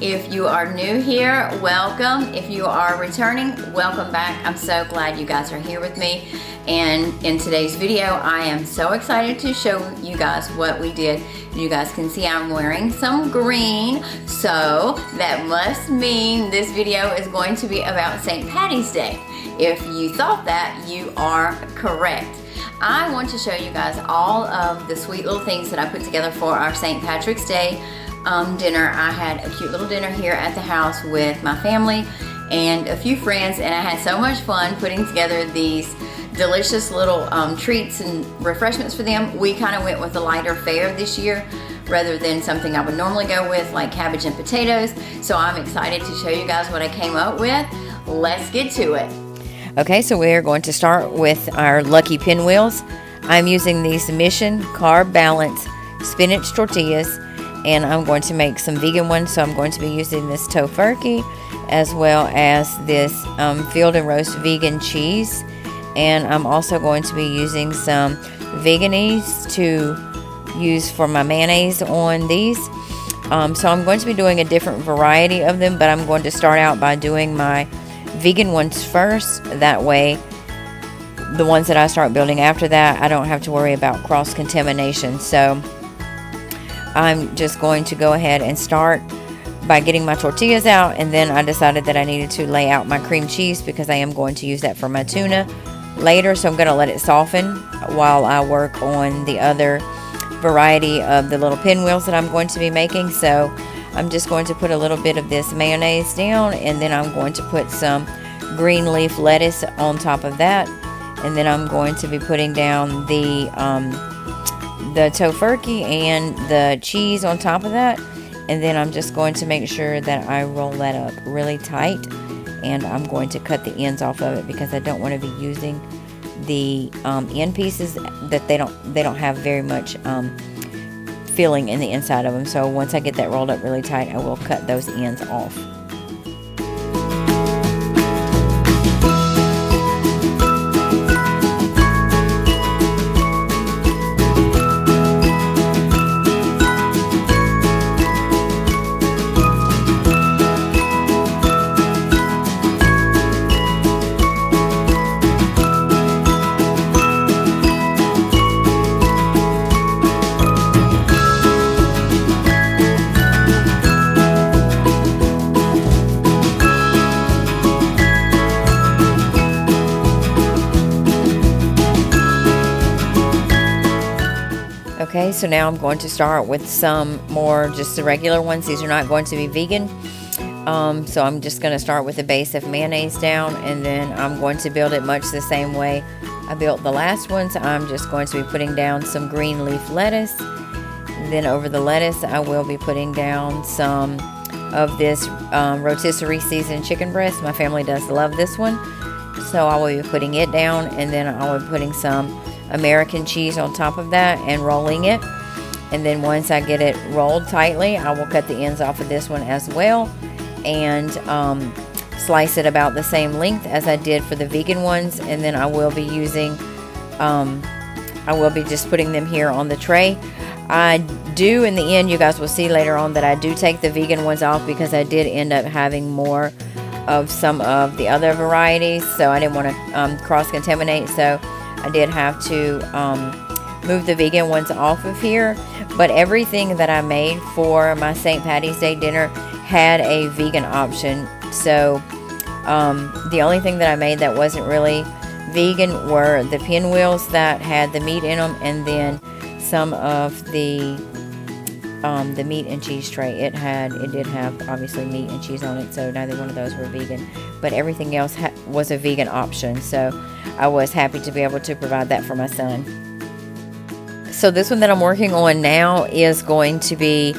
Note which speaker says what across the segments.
Speaker 1: If you are new here, welcome. If you are returning, welcome back. I'm so glad you guys are here with me. And in today's video, I am so excited to show you guys what we did. You guys can see I'm wearing some green, so that must mean this video is going to be about St. Paddy's Day. If you thought that, you are correct. I want to show you guys all of the sweet little things that I put together for our St. Patrick's Day dinner. I had a cute little dinner here at the house with my family and a few friends, and I had so much fun putting together these delicious little treats and refreshments for them. We kind of went with a lighter fare this year rather than something I would normally go with, like cabbage and potatoes. So I'm excited to show you guys what I came up with. Let's get to it.
Speaker 2: Okay, so we're going to start with our lucky pinwheels. I'm using these Mission Carb Balance spinach tortillas, and I'm going to make some vegan ones. So I'm going to be using this tofurkey as well as this field and roast vegan cheese, and I'm also going to be using some veganese to use for my mayonnaise on these. So I'm going to be doing a different variety of them, but I'm going to start out by doing my vegan ones first. That way the ones that I start building after that, I don't have to worry about cross-contamination. So I'm just going to go ahead and start by getting my tortillas out, and then I decided that I needed to lay out my cream cheese because I am going to use that for my tuna later. So I'm going to let it soften while I work on the other variety of the little pinwheels that I'm going to be making. So I'm just going to put a little bit of this mayonnaise down, and then I'm going to put some green leaf lettuce on top of that, and then I'm going to be putting down the tofurkey and the cheese on top of that, and then I'm just going to make sure that I roll that up really tight, and I'm going to cut the ends off of it because I don't want to be using the end pieces that they don't have very much filling in the inside of them. So once I get that rolled up really tight, I will cut those ends off. Okay, so now I'm going to start with some more just the regular ones. These are not going to be vegan. So I'm just going to start with a base of mayonnaise down, and then I'm going to build it much the same way I built the last ones. I'm just going to be putting down some green leaf lettuce. Then over the lettuce, I will be putting down some of this rotisserie seasoned chicken breast. My family does love this one. So I will be putting it down, and then I will be putting some American cheese on top of that and rolling it. And then once I get it rolled tightly, I will cut the ends off of this one as well, and slice it about the same length as I did for the vegan ones. And then I will be using I will be just putting them here on the tray. I do, in the end, you guys will see later on that I do take the vegan ones off because I did end up having more of some of the other varieties, so I didn't want to cross-contaminate, so I did have to move the vegan ones off of here. But everything that I made for my St. Paddy's Day dinner had a vegan option. So the only thing that I made that wasn't really vegan were the pinwheels that had the meat in them, and then some of the meat and cheese tray. It did have obviously meat and cheese on it, so neither one of those were vegan, but everything else was a vegan option, so I was happy to be able to provide that for my son. So this one that I'm working on now is going to be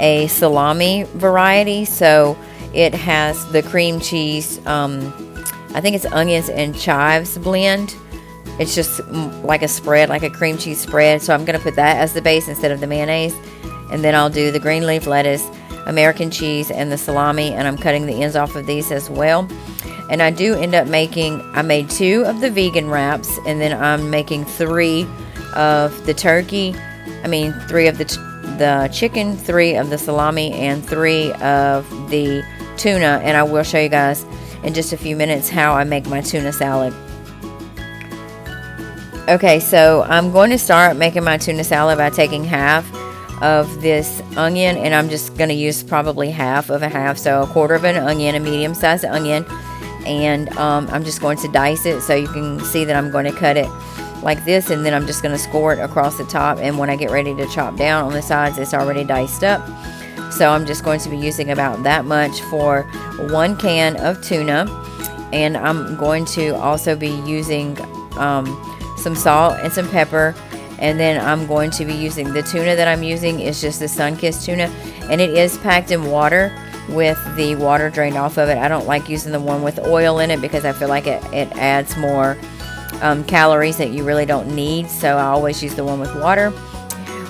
Speaker 2: a salami variety. So it has the cream cheese, I think it's onions and chives blend. It's just like a spread, like a cream cheese spread, so I'm going to put that as the base instead of the mayonnaise. And then I'll do the green leaf lettuce, American cheese, and the salami, and I'm cutting the ends off of these as well. And I do end up I made 2 of the vegan wraps, and then I'm making 3 of the turkey. 3 of the chicken, 3 of the salami, and 3 of the tuna. And I will show you guys in just a few minutes how I make my tuna salad. Okay, so I'm going to start making my tuna salad by taking half of this onion, and I'm just going to use probably half of a half, so a quarter of an onion, a medium-sized onion, and I'm just going to dice it so you can see that I'm going to cut it like this, and then I'm just going to score it across the top, and when I get ready to chop down on the sides, it's already diced up. So I'm just going to be using about that much for 1 can of tuna, and I'm going to also be using some salt and some pepper. And then I'm going to be using the tuna that I'm using is just the sun-kissed tuna, and it is packed in water with the water drained off of it. I don't like using the one with oil in it because I feel like it adds more calories that you really don't need, so I always use the one with water.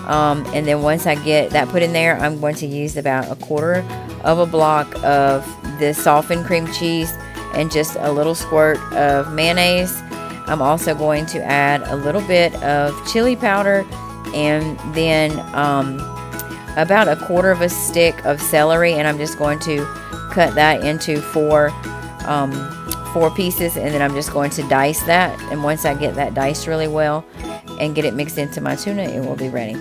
Speaker 2: And then once I get that put in there, I'm going to use about a quarter of a block of this softened cream cheese and just a little squirt of mayonnaise. I'm also going to add a little bit of chili powder, and then about a quarter of a stick of celery, and I'm just going to cut that into 4 pieces, and then I'm just going to dice that. And once I get that diced really well and get it mixed into my tuna, it will be ready.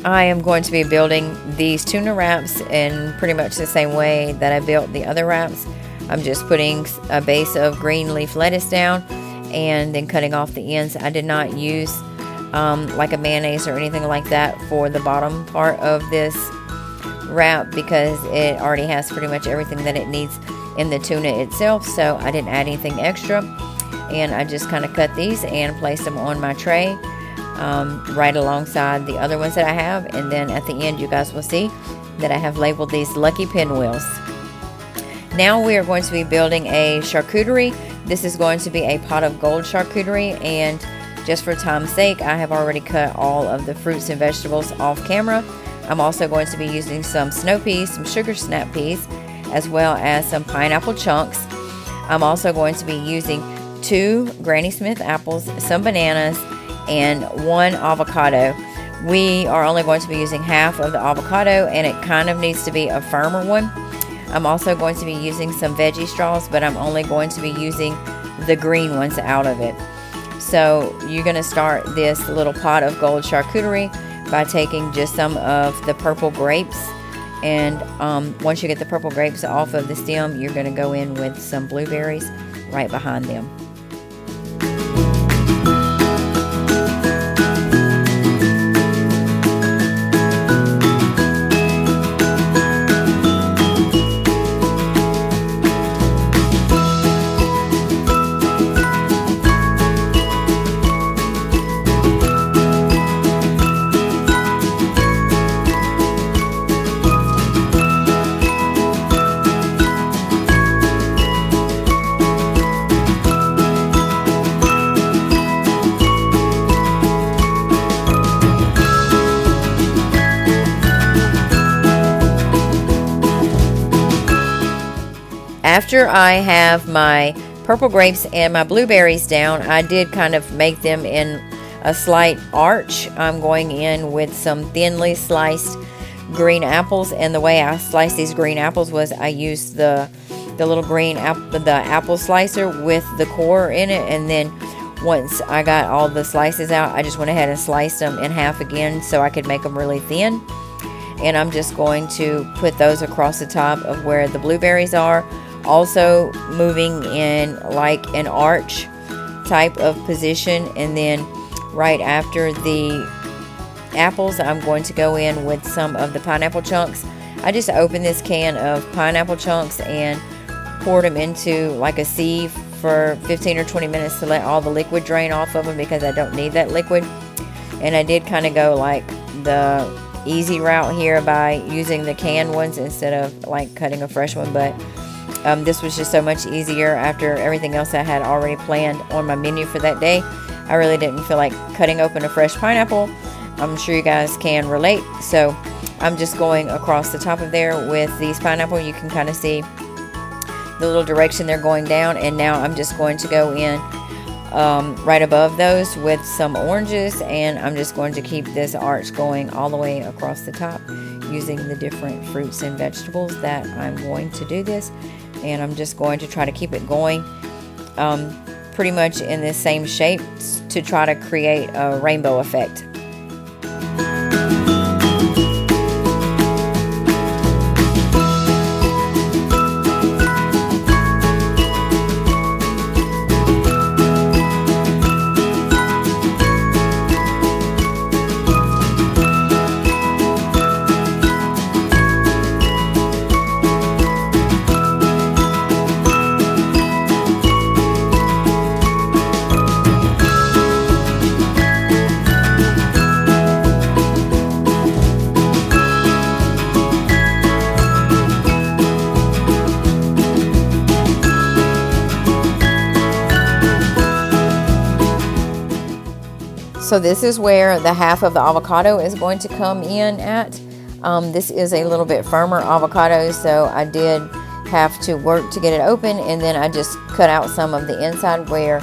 Speaker 2: I am going to be building these tuna wraps in pretty much the same way that I built the other wraps. I'm just putting a base of green leaf lettuce down and then cutting off the ends. I did not use like a mayonnaise or anything like that for the bottom part of this wrap because it already has pretty much everything that it needs in the tuna itself, so I didn't add anything extra. And I just kind of cut these and placed them on my tray right alongside the other ones that I have, and then at the end you guys will see that I have labeled these Lucky Pinwheels. Now we are going to be building a charcuterie. This is going to be a pot of gold charcuterie, and just for time's sake I have already cut all of the fruits and vegetables off camera. I'm also going to be using some snow peas, some sugar snap peas, as well as some pineapple chunks. I'm also going to be using 2 Granny Smith apples, some bananas, and 1 avocado. We are only going to be using half of the avocado, and it kind of needs to be a firmer one. I'm also going to be using some veggie straws, but I'm only going to be using the green ones out of it. So you're going to start this little pot of gold charcuterie by taking just some of the purple grapes, and once you get the purple grapes off of the stem, you're going to go in with some blueberries right behind them. After I have my purple grapes and my blueberries down, I did kind of make them in a slight arch. I'm going in with some thinly sliced green apples, and the way I sliced these green apples was I used the little green apple slicer with the core in it, and then once I got all the slices out, I just went ahead and sliced them in half again so I could make them really thin. And I'm just going to put those across the top of where the blueberries are, also moving in like an arch type of position, and then right after the apples, I'm going to go in with some of the pineapple chunks. I just opened this can of pineapple chunks and poured them into like a sieve for 15 or 20 minutes to let all the liquid drain off of them, because I don't need that liquid. And I did kind of go like the easy route here by using the canned ones instead of like cutting a fresh one, but this was just so much easier after everything else I had already planned on my menu for that day. I really didn't feel like cutting open a fresh pineapple. I'm sure you guys can relate. So I'm just going across the top of there with these pineapple. You can kind of see the little direction they're going down, and now I'm just going to go in right above those with some oranges, and I'm just going to keep this arch going all the way across the top using the different fruits and vegetables that I'm going to do this. And I'm just going to try to keep it going pretty much in this same shape to try to create a rainbow effect. So this is where the half of the avocado is going to come in at. This is a little bit firmer avocado, so I did have to work to get it open, and then I just cut out some of the inside where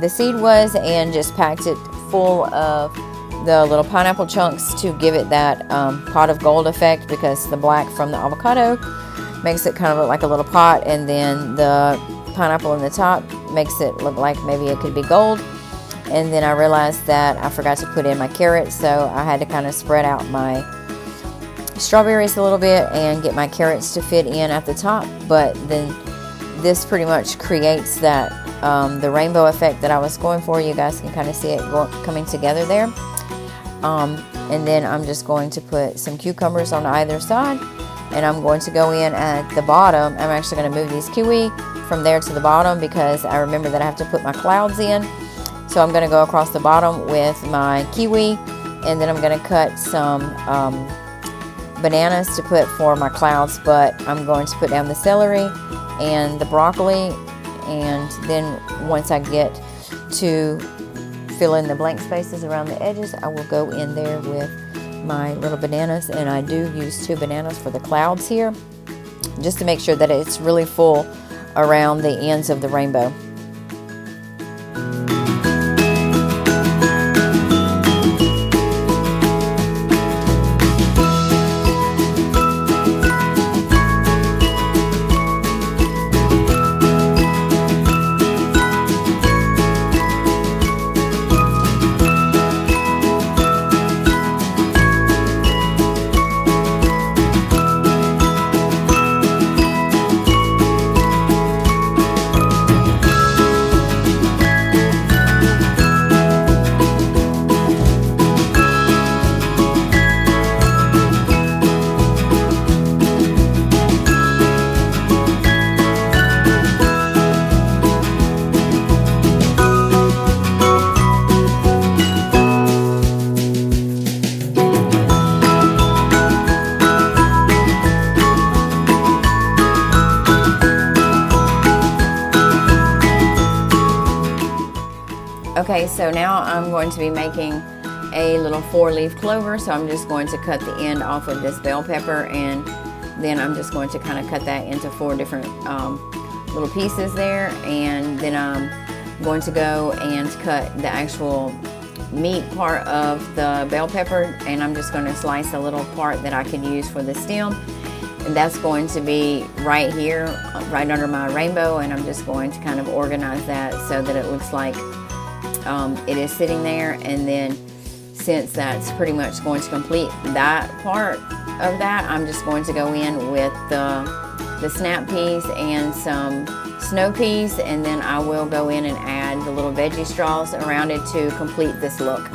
Speaker 2: the seed was and just packed it full of the little pineapple chunks to give it that pot of gold effect, because the black from the avocado makes it kind of look like a little pot, and then the pineapple in the top makes it look like maybe it could be gold. And then I realized that I forgot to put in my carrots, so I had to kind of spread out my strawberries a little bit and get my carrots to fit in at the top. But then this pretty much creates that the rainbow effect that I was going for. You guys can kind of see it coming together there. And then I'm just going to put some cucumbers on either side, and I'm going to go in at the bottom. I'm actually going to move these kiwi from there to the bottom because I remember that I have to put my clouds in. So I'm going to go across the bottom with my kiwi, and then I'm going to cut some bananas to put for my clouds, but I'm going to put down the celery and the broccoli, and then once I get to fill in the blank spaces around the edges, I will go in there with my little bananas, and I do use 2 bananas for the clouds here, just to make sure that it's really full around the ends of the rainbow. Okay, so now I'm going to be making a little 4-leaf clover, so I'm just going to cut the end off of this bell pepper, and then I'm just going to kind of cut that into 4 different little pieces there, and then I'm going to go and cut the actual meat part of the bell pepper, and I'm just going to slice a little part that I can use for the stem, and that's going to be right here, right under my rainbow, and I'm just going to kind of organize that so that it looks like it is sitting there. And then since that's pretty much going to complete that part of that, I'm just going to go in with the the snap peas and some snow peas, and then I will go in and add the little veggie straws around it to complete this look.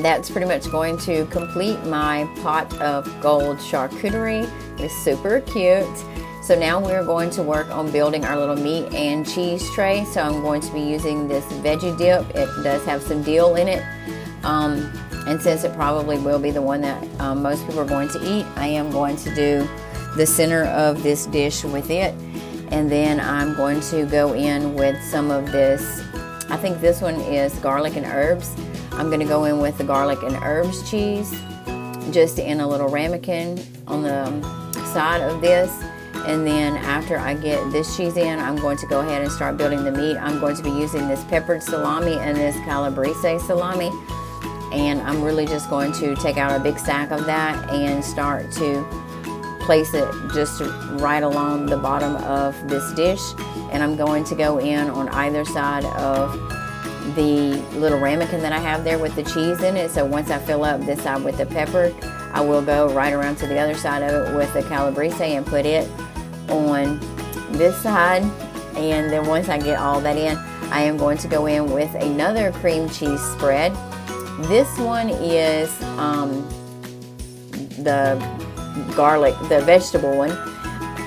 Speaker 2: That's pretty much going to complete my pot of gold charcuterie. It's super cute. So now we're going to work on building our little meat and cheese tray. So I'm going to be using this veggie dip. It does have some dill in it. And since it probably will be the one that most people are going to eat, I am going to do the center of this dish with it. And then I'm going to go in with some of this, I think this one is garlic and herbs. I'm going to go in with the garlic and herbs cheese, just in a little ramekin on the side of this. And then after I get this cheese in, I'm going to go ahead and start building the meat. I'm going to be using this peppered salami and this calabrese salami. And I'm really just going to take out a big stack of that and start to place it just right along the bottom of this dish. And I'm going to go in on either side of the little ramekin that I have there with the cheese in it. So once I fill up this side with the pepper, I will go right around to the other side of it with the calabrese and put it on this side. And then once I get all that in, I am going to go in with another cream cheese spread. This one is the garlic, the vegetable one.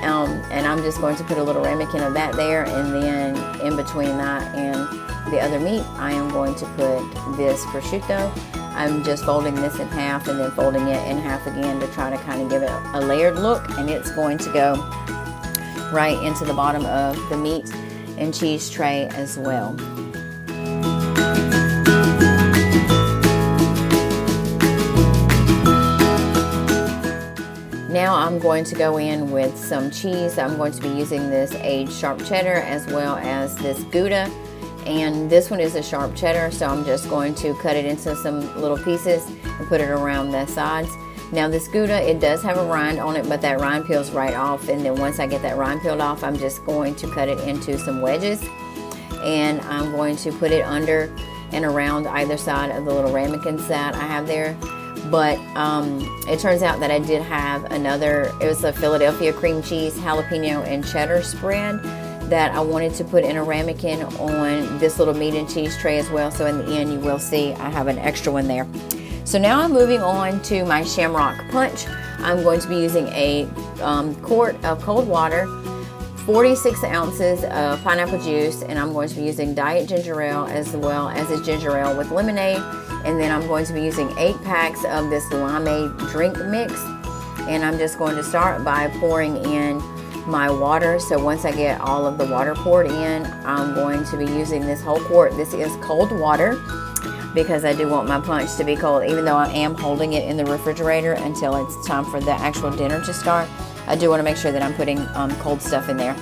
Speaker 2: And I'm just going to put a little ramekin of that there, and then in between that and the other meat, I am going to put this prosciutto. I'm just folding this in half and then folding it in half again to try to kind of give it a layered look, and it's going to go right into the bottom of the meat and cheese tray as well. Now I'm going to go in with some cheese. I'm going to be using this aged sharp cheddar as well as this Gouda. And this one is a sharp cheddar, so I'm just going to cut it into some little pieces and put it around the sides. Now this Gouda, it does have a rind on it, but that rind peels right off. And then once I get that rind peeled off, I'm just going to cut it into some wedges. And I'm going to put it under and around either side of the little ramekins that I have there. But it turns out that I did have another, it was a Philadelphia cream cheese, jalapeno, and cheddar spread that I wanted to put in a ramekin on this little meat and cheese tray as well. So in the end, you will see I have an extra one there. So now I'm moving on to my Shamrock Punch. I'm going to be using a quart of cold water, 46 ounces of pineapple juice, and I'm going to be using diet ginger ale as well as a ginger ale with lemonade. And then I'm going to be using 8 packs of this limeade drink mix. And I'm just going to start by pouring in my water. So once I get all of the water poured in, I'm going to be using this whole quart. This is cold water because I do want my punch to be cold, even though I am holding it in the refrigerator until it's time for the actual dinner to start. I do want to make sure that I'm putting cold stuff in there.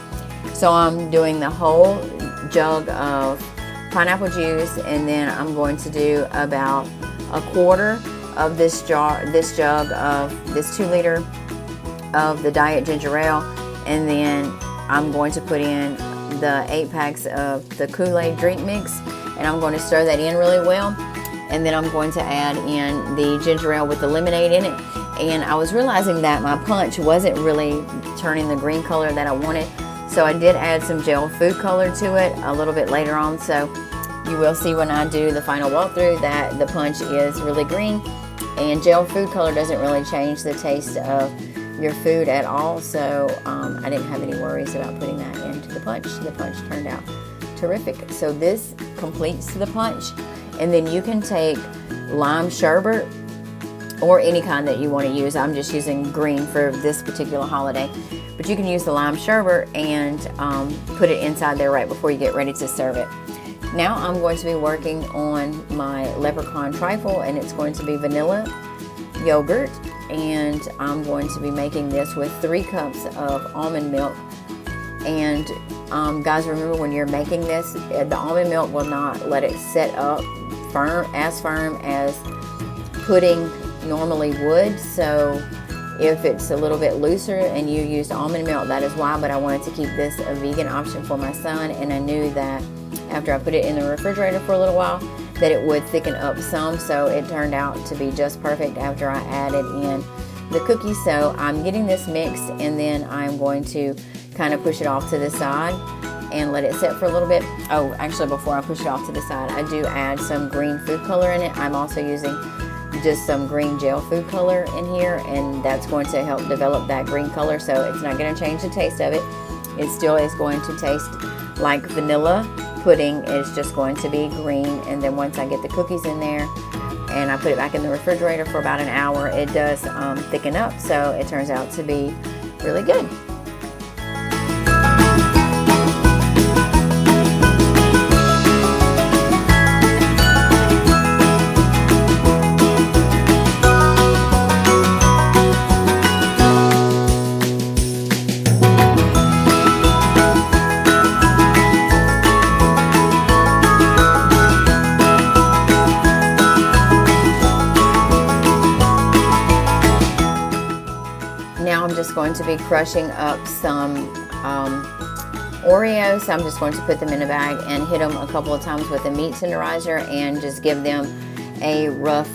Speaker 2: So I'm doing the whole jug of pineapple juice, and then I'm going to do about a quarter of this jug of this 2 liter of the diet ginger ale, and then I'm going to put in the 8 packs of the Kool-Aid drink mix, and I'm going to stir that in really well. And then I'm going to add in the ginger ale with the lemonade in it. And I was realizing that my punch wasn't really turning the green color that I wanted, so I did add some gel food color to it a little bit later on. So you will see when I do the final walkthrough that the punch is really green, and gel food color doesn't really change the taste of your food at all. So I didn't have any worries about putting that into the punch. The punch turned out terrific. So this completes the punch, and then you can take lime sherbet or any kind that you want to use. I'm just using green for this particular holiday, but you can use the lime sherbet and put it inside there right before you get ready to serve it. Now I'm going to be working on my Leprechaun Trifle, and it's going to be vanilla yogurt, and I'm going to be making this with 3 cups of almond milk. And guys, remember when you're making this, the almond milk will not let it set up firm as pudding normally would. So if it's a little bit looser and you used almond milk, that is why. But I wanted to keep this a vegan option for my son, and I knew that after I put it in the refrigerator for a little while that it would thicken up some, so it turned out to be just perfect after I added in the cookies. So I'm getting this mixed, and then I'm going to kind of push it off to the side and let it sit for a little bit. Oh, actually, before I push it off to the side, I do add some green food color in it. I'm also using just some green gel food color in here, and that's going to help develop that green color, so it's not going to change the taste of it. It still is going to taste like vanilla pudding. It's just going to be green. And then once I get the cookies in there and I put it back in the refrigerator for about an hour, it does thicken up, so it turns out to be really good. Now I'm just going to be crushing up some Oreos. I'm just going to put them in a bag and hit them a couple of times with a meat tenderizer and just give them a rough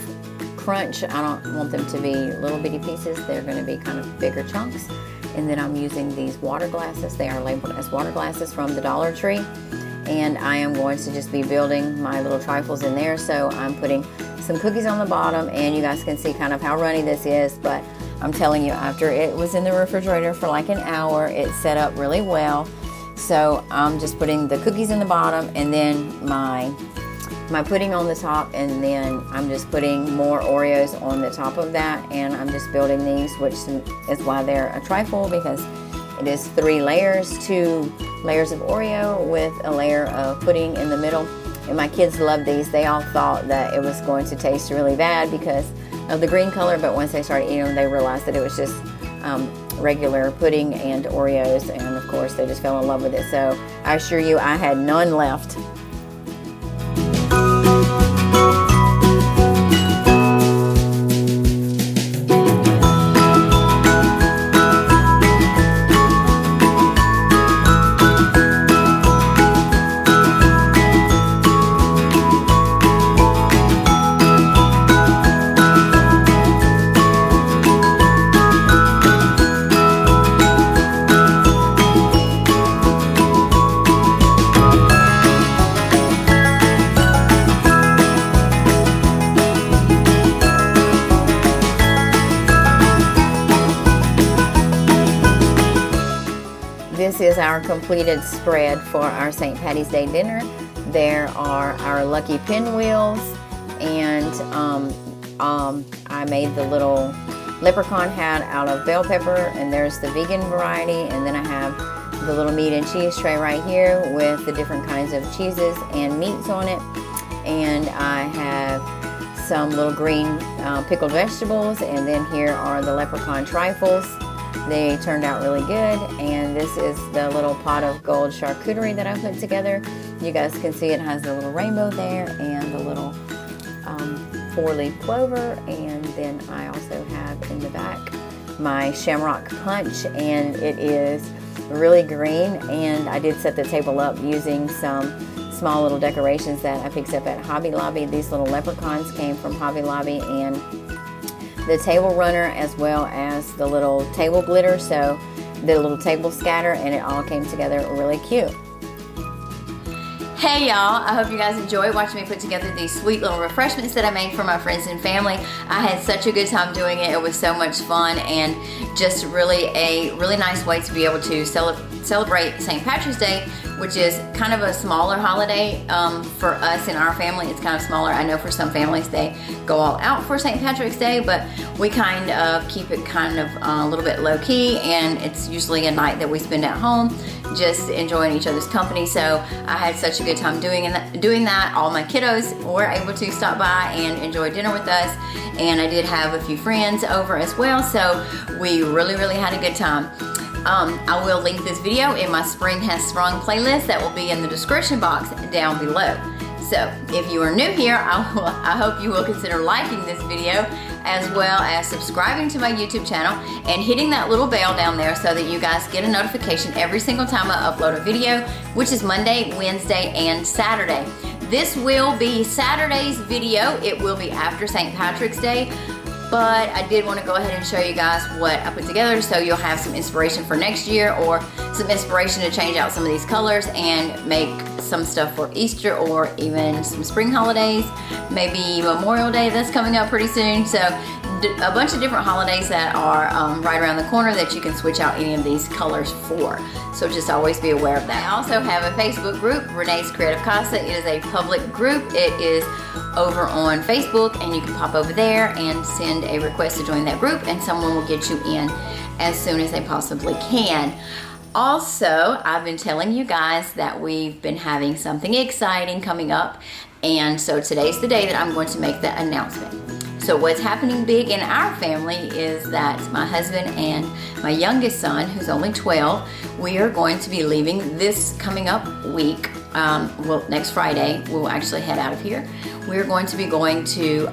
Speaker 2: crunch. I don't want them to be little bitty pieces. They're going to be kind of bigger chunks. And then I'm using these water glasses. They are labeled as water glasses from the Dollar Tree. And I am going to just be building my little trifles in there. So I'm putting some cookies on the bottom, and you guys can see kind of how runny this is, but I'm telling you, after it was in the refrigerator for like an hour, it set up really well. So I'm just putting the cookies in the bottom, and then my pudding on the top, and then I'm just putting more Oreos on the top of that, and I'm just building these, which is why they're a trifle, because it is 3 layers, 2 layers of Oreo with a layer of pudding in the middle. And my kids love these. They all thought that it was going to taste really bad because of the green color, but once they started eating them, they realized that it was just regular pudding and Oreos, and of course they just fell in love with it. So I assure you, I had none left. This is our completed spread for our St. Paddy's Day dinner. There are our lucky pinwheels, and I made the little leprechaun hat out of bell pepper, and there's the vegan variety, and then I have the little meat and cheese tray right here with the different kinds of cheeses and meats on it, and I have some little green pickled vegetables, and then here are the leprechaun trifles. They turned out really good, and this is the little pot of gold charcuterie that I put together. You guys can see it has the little rainbow there and the little 4-leaf clover, and then I also have in the back my Shamrock Punch, and it is really green, and I did set the table up using some small little decorations that I picked up at Hobby Lobby. These little leprechauns came from Hobby Lobby, and the table runner as well as the little table glitter, so the little table scatter, and it all came together really cute.
Speaker 1: Hey y'all, I hope you guys enjoyed watching me put together these sweet little refreshments that I made for my friends and family. I had such a good time doing it. It was so much fun, and just really a really nice way to be able to celebrate St. Patrick's Day, which is kind of a smaller holiday for us in our family. It's kind of smaller. I know for some families they go all out for St. Patrick's Day, but we kind of keep it kind of a little bit low key, and it's usually a night that we spend at home just enjoying each other's company. So I had such a good time doing that. All my kiddos were able to stop by and enjoy dinner with us, and I did have a few friends over as well, so we really had a good time. I will link this video in my Spring Has Sprung playlist that will be in the description box down below. So if you are new here, I hope you will consider liking this video, as well as subscribing to my YouTube channel and hitting that little bell down there so that you guys get a notification every single time I upload a video, which is Monday, Wednesday, and Saturday. This will be Saturday's video. It will be after St. Patrick's Day, but I did want to go ahead and show you guys what I put together so you'll have some inspiration for next year, or some inspiration to change out some of these colors and make some stuff for Easter, or even some spring holidays, maybe Memorial Day that's coming up pretty soon. So a bunch of different holidays that are right around the corner that you can switch out any of these colors for. So just always be aware of that. I also have a Facebook group, Renee's Creative Casa. It is a public group. It is over on Facebook, and you can pop over there and send a request to join that group, and someone will get you in as soon as they possibly can. Also, I've been telling you guys that we've been having something exciting coming up, and so today's the day that I'm going to make the announcement. So what's happening big in our family is that my husband and my youngest son, who's only 12, we are going to be leaving this coming up week. Well, next Friday, we'll actually head out of here. We're going to be going to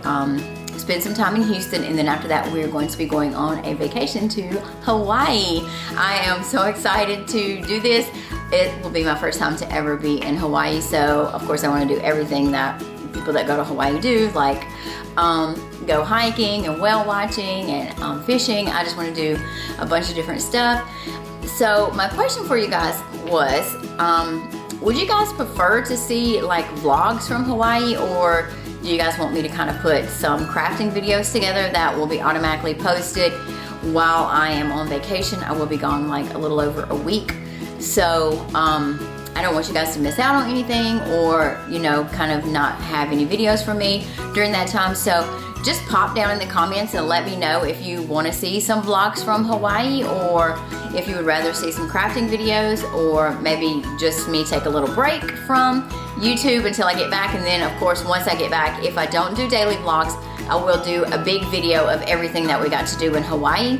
Speaker 1: spend some time in Houston, and then after that we're going to be going on a vacation to Hawaii. I am so excited to do this. It will be my first time to ever be in Hawaii, so of course I want to do everything that people that go to Hawaii do, like go hiking and whale watching and fishing. I just want to do a bunch of different stuff. So my question for you guys was, would you guys prefer to see like vlogs from Hawaii, or do you guys want me to kind of put some crafting videos together that will be automatically posted while I am on vacation? I will be gone like a little over a week. So I don't want you guys to miss out on anything, or, you know, kind of not have any videos from me during that time. So just pop down in the comments and let me know if you want to see some vlogs from Hawaii, or if you would rather see some crafting videos, or maybe just me take a little break from YouTube until I get back. And then of course, once I get back, if I don't do daily vlogs, I will do a big video of everything that we got to do in Hawaii.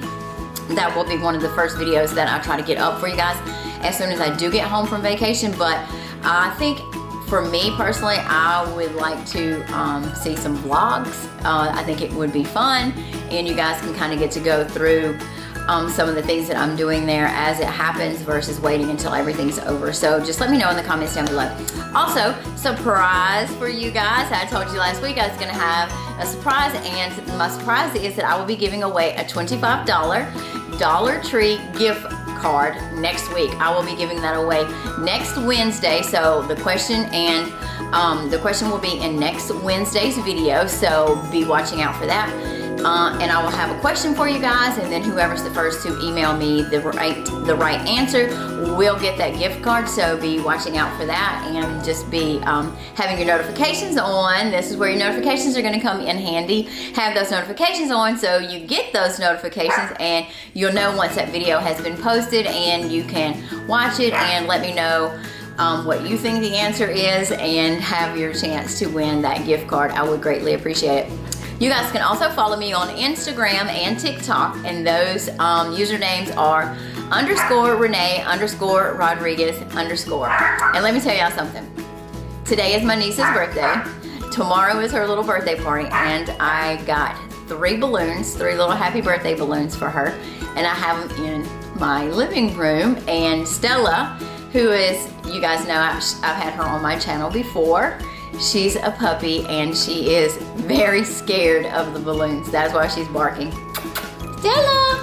Speaker 1: That will be one of the first videos that I try to get up for you guys as soon as I do get home from vacation. But I think for me personally, I would like to see some vlogs. I think it would be fun, and you guys can kind of get to go through some of the things that I'm doing there as it happens versus waiting until everything's over. So just let me know in the comments down below. Also, surprise for you guys. I told you last week I was gonna have a surprise, and my surprise is that I will be giving away a $25 Dollar Tree gift card next week. I will be giving that away next Wednesday. So the question will be in next Wednesday's video, so be watching out for that. And I will have a question for you guys, and then whoever's the first to email me the right answer will get that gift card. So be watching out for that, and just be having your notifications on. This is where your notifications are going to come in handy. Have those notifications on so you get those notifications, and you'll know once that video has been posted, and you can watch it and let me know what you think the answer is, and have your chance to win that gift card. I would greatly appreciate it. You guys can also follow me on Instagram and TikTok, and those usernames are _Renee _Rodriguez _. And let me tell y'all something. Today is my niece's birthday. Tomorrow is her little birthday party, and I got 3 balloons, 3 little happy birthday balloons for her, and I have them in my living room. And Stella, who is, you guys know, I've had her on my channel before. She's a puppy, and she is very scared of the balloons. That's why she's barking. Stella!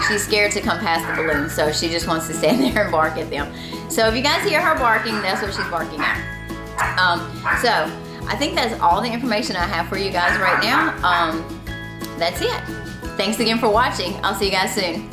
Speaker 1: She's scared to come past the balloons, so she just wants to stand there and bark at them. So if you guys hear her barking, that's what she's barking at. So I think that's all the information I have for you guys right now. That's it. Thanks again for watching. I'll see you guys soon.